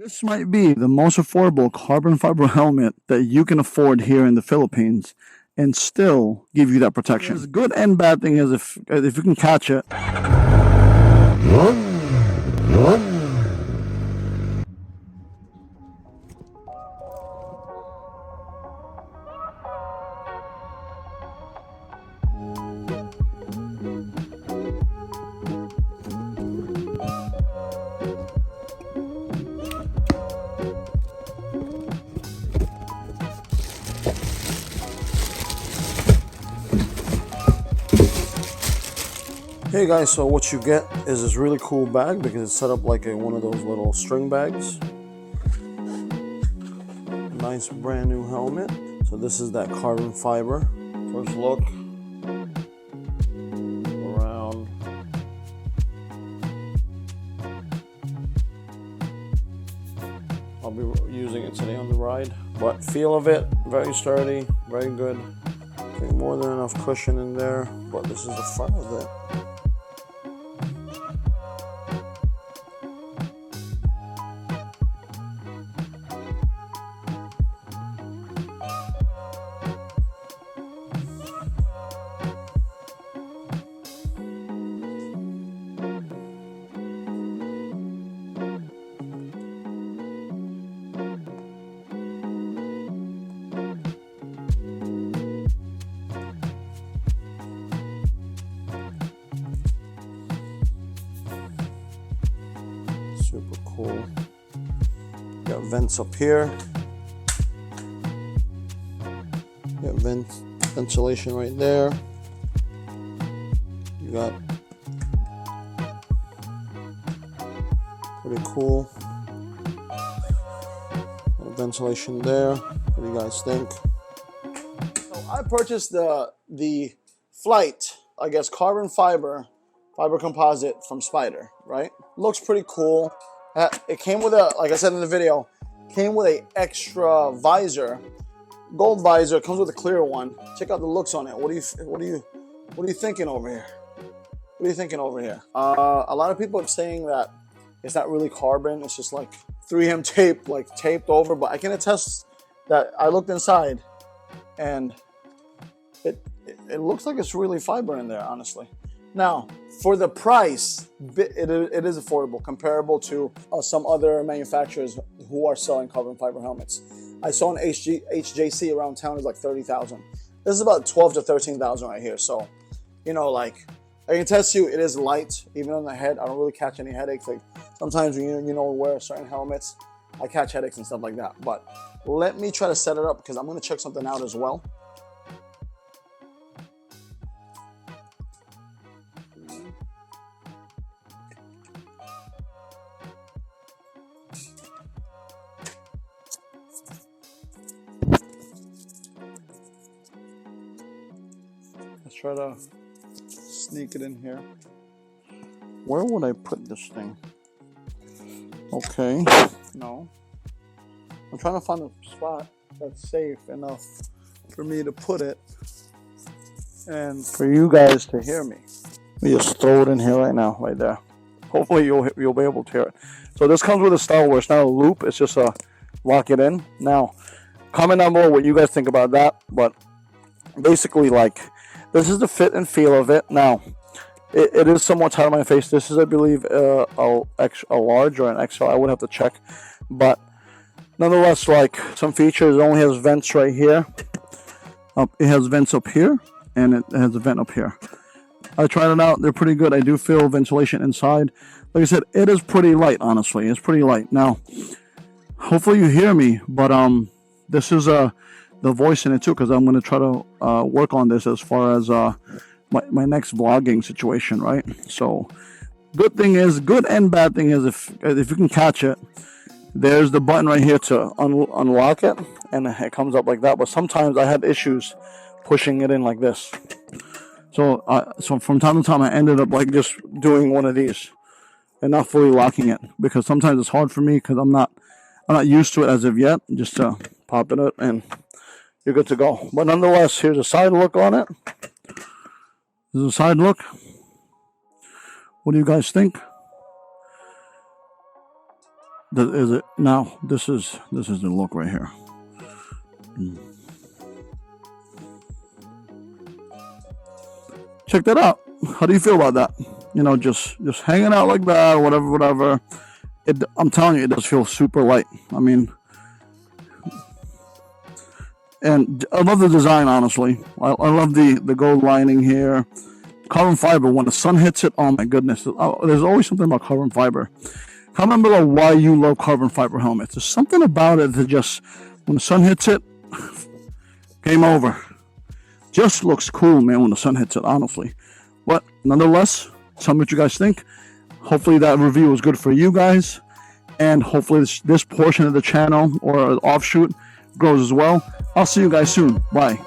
This might be the most affordable carbon fiber helmet that you can afford here in the Philippines and still give you that protection. The good and bad thing is if you can catch it. Hey guys, so what you get is this really cool bag because it's set up like one of those little string bags. Nice brand new helmet. So this is that carbon fiber. First look around. I'll be using it today on the ride. But feel of it, very sturdy, very good. I think more than enough cushion in there, but this is the front of it. Super cool. Got vents up here. Got ventilation right there. You got pretty cool. Ventilation there. What do you guys think? So I purchased the Flight, I guess, carbon fiber composite from Spyder, right? Looks pretty cool. It came with a, like I said in the video, came with a extra visor, gold visor. It comes with a clear one. Check out the looks on it. What are you thinking over here? What are you thinking over here? A lot of people are saying that it's not really carbon. It's just like 3M tape, like taped over. But I can attest that I looked inside, and it looks like it's really fiber in there, honestly. Now, for the price, it is affordable, comparable to some other manufacturers who are selling carbon fiber helmets. I saw an HJC around town is like 30,000. This is about 12 to 13,000 right here. So, you know, like, I can test you, it is light, even on the head. I don't really catch any headaches. Like sometimes when you wear certain helmets, I catch headaches and stuff like that. But let me try to set it up because I'm going to check something out as well. Let's try to sneak it in here. Where would I put this thing? Okay, no. I'm trying to find a spot that's safe enough for me to put it and for you guys to hear me. Let me just throw it in here right now, right there. Hopefully you'll be able to hear it. So this comes with a style where it's not a loop, it's just a lock it in. Now, comment down below what you guys think about that, but basically, like, this is the fit and feel of it. Now, it is somewhat tight on my face. This is, I believe, a large or an XL. I would have to check. But nonetheless, like, some features, it only has vents right here. It has vents up here, and it has a vent up here. I tried it out. They're pretty good. I do feel ventilation inside. Like I said, it is pretty light, honestly. It's pretty light. Now, hopefully you hear me, but this is the voice in it too, because I'm going to try to work on this as far as my next vlogging situation, right? So good and bad thing is if you can catch it, there's the button right here to unlock it, and it comes up like that. But sometimes I had issues pushing it in like this. So from time to time I ended up like just doing one of these and not fully locking it, because sometimes it's hard for me because I'm not used to it as of yet. Just to pop it up and you're good to go. But nonetheless, here's a side look on it. This is a side look. What do you guys think? Is it now? This is the look right here. Check that out. How do you feel about that? You know, just hanging out like that, or whatever. I'm telling you, it does feel super light. I mean, and I love the design. Honestly, I love the gold lining here. Carbon fiber. When the sun hits it, oh my goodness! There's always something about carbon fiber. Comment below why you love carbon fiber helmets. There's something about it that just, when the sun hits it, game over. Just looks cool, man, when the sun hits it, honestly. But nonetheless, tell me what you guys think. Hopefully that review was good for you guys. And hopefully this portion of the channel or offshoot grows as well. I'll see you guys soon. Bye.